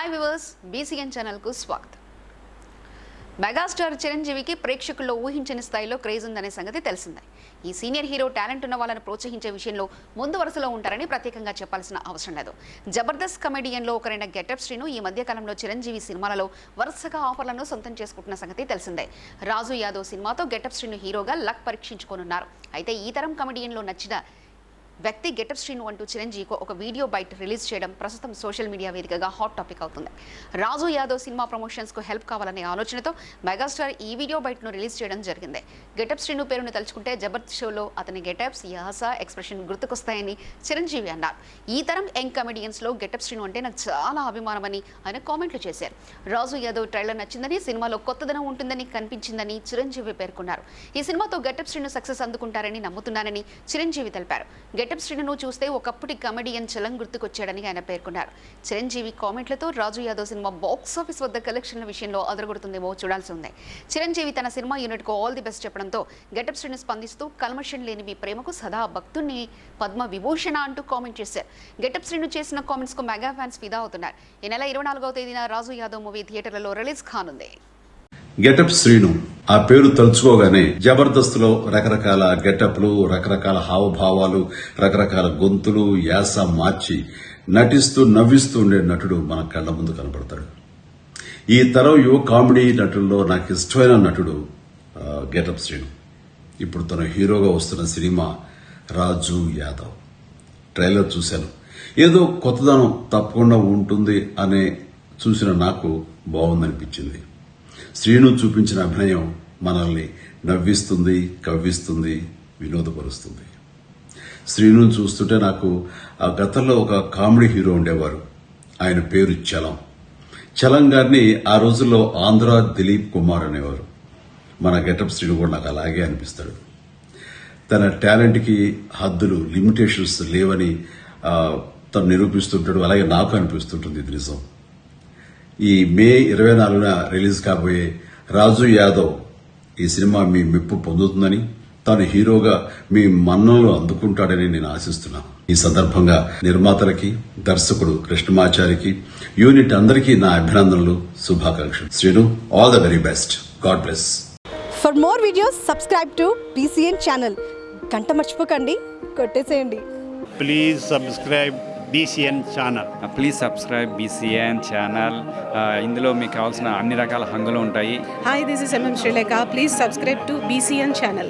Hi viewers, BCN ఛానల్కు స్వాగతం. Megastar చిరంజీవికి ప్రేక్షకుల్లో ఊహించని స్థాయిలో క్రేజ్ ఉందనే సంగతి తెలిసిందే. ఈ సీనియర్ హీరో టాలెంట్ ఉన్న వాళ్ళని ప్రోత్సహించే విషయంలో ముందు వరుసలో ఉంటారని ప్రత్యేకంగా చెప్పాల్సిన అవసరం లేదు. జబర్దస్త్ కమెడియన్లో ఒకరైన గెటప్ శ్రీను ఈ మధ్య కాలంలో చిరంజీవి సినిమాలలో వరుసగా ఆఫర్లను సొంతం చేసుకుంటున్న సంగతి తెలిసిందే. రాజు యాదవ్ సినిమాతో గెటప్ శ్రీను హీరోగా లక్ పరీక్షించుకోనున్నారు. అయితే ఈ తరం కమెడియన్లో నచ్చిన వ్యక్తి గెటప్ శ్రీను అంటూ చిరంజీవికి ఒక వీడియో బైట్ రిలీజ్ చేయడం ప్రస్తుతం సోషల్ మీడియా వేదికగా హాట్ టాపిక్ అవుతుంది. రాజు యాదవ్ సినిమా ప్రమోషన్స్కు హెల్ప్ కావాలనే ఆలోచనతో మెగాస్టార్ ఈ వీడియో బైట్ను రిలీజ్ చేయడం జరిగింది. గెటప్ శ్రీను పేరును తలుచుకుంటే జబర్దస్త్ షోలో అతని గెటప్స్, యాస, ఎక్స్ప్రెషన్ గుర్తుకొస్తాయని చిరంజీవి అన్నారు. ఈ తరం యంగ్ కమెడియన్స్లో గెటప్ శ్రీను అంటే నాకు చాలా అభిమానమని ఆయన కామెంట్లు చేశారు. రాజు యాదవ్ ట్రైలర్ నచ్చిందని, సినిమాలో కొత్తదనం ఉంటుందని కనిపించిందని చిరంజీవి పేర్కొన్నారు. ఈ సినిమాతో గెటప్ శ్రీను సక్సెస్ అందుకుంటారని నమ్ముతున్నానని చిరంజీవి తెలిపారు. గెటప్ శ్రీను చూస్తే ఒకప్పటి కమెడియన్ చలం గుర్తుకొచ్చాడని ఆయన పేర్కొన్నారు. చిరంజీవి కామెంట్లతో రాజు యాదవ్ సినిమా బాక్స్ ఆఫీస్ వద్ద కలెక్షన్ల విషయంలో అదరగొడుతుందేమో చూడాల్సి ఉంది. చిరంజీవి తన సినిమా యూనిట్కు ఆల్ ది బెస్ట్ చెప్పడంతో గెటప్ శ్రీను స్పందిస్తూ కల్మషం లేని మీ ప్రేమకు సదా భక్తుణ్ణి, పద్మ విభూషణ అంటూ కామెంట్ చేశారు. గెటప్ శ్రీను చేసిన కామెంట్స్ కు మెగా ఫ్యాన్స్ ఫిదా అవుతున్నారు. ఈ నెల 24వ తేదీన రాజు యాదవ్ మూవీ థియేటర్లలో రిలీజ్ కానుంది. గెటప్ శ్రీను ఆ పేరు తలుచుకోగానే జబర్దస్త్ లో రకరకాల గెటప్లు, రకరకాల హావభావాలు, రకరకాల గొంతులు, యాస మార్చి నటిస్తూ నవ్విస్తూ ఉండే నటుడు మన కళ్ళ ముందు కనపడతాడు. ఈ తరం యువ కామెడీ నటుల్లో నాకు ఇష్టమైన నటుడు గెటప్ శ్రీను. ఇప్పుడు తన హీరోగా వస్తున్న సినిమా రాజు యాదవ్. ట్రైలర్ చూశాను. ఏదో కొత్తదనం తప్పకుండా ఉంటుంది అనే చూసిన నాకు బాగుందనిపించింది. శ్రీను చూపించిన అభినయం మనల్ని నవ్విస్తుంది, కవ్విస్తుంది, వినోదపరుస్తుంది. శ్రీను చూస్తుంటే నాకు ఆ గతంలో ఒక కామెడీ హీరో ఉండేవారు. ఆయన పేరు చలం. చలం గారిని ఆ రోజుల్లో ఆంధ్ర దిలీప్ కుమార్ అనేవారు. మన గెటప్ శ్రీను కూడా నాకు అలాగే అనిపిస్తాడు. తన టాలెంట్కి హద్దులు, లిమిటేషన్స్ లేవని తను నిరూపిస్తుంటాడు. అలాగే నాకు అనిపిస్తుంటుంది. ఇది నిజం. ఈ మే 24న రిలీజ్ కాబోయే రాజు యాదవ్ ఈ సినిమా మీ మెప్పు పొందుతుందని, తాను హీరోగా మీ మన్ననలు అందుకుంటాడని నేను ఆశిస్తున్నాను. ఈ సందర్భంగా నిర్మాతలకి, దర్శకుడు కృష్ణమాచారికి, యూనిట్ అందరికీ నా అభినందనలు, శుభాకాంక్షలు. Srinu, all the very best. God bless. For more videos subscribe to BCN channel. గంట మర్చిపోకండి, కొట్టేసేయండి. Please subscribe BCN channel. Please subscribe BCN channel. ఇందులో మీకు కావాల్సిన అన్ని రకాల హంగులు ఉంటాయి. Hi, this is MM Sri Lanka. Please subscribe to BCN channel.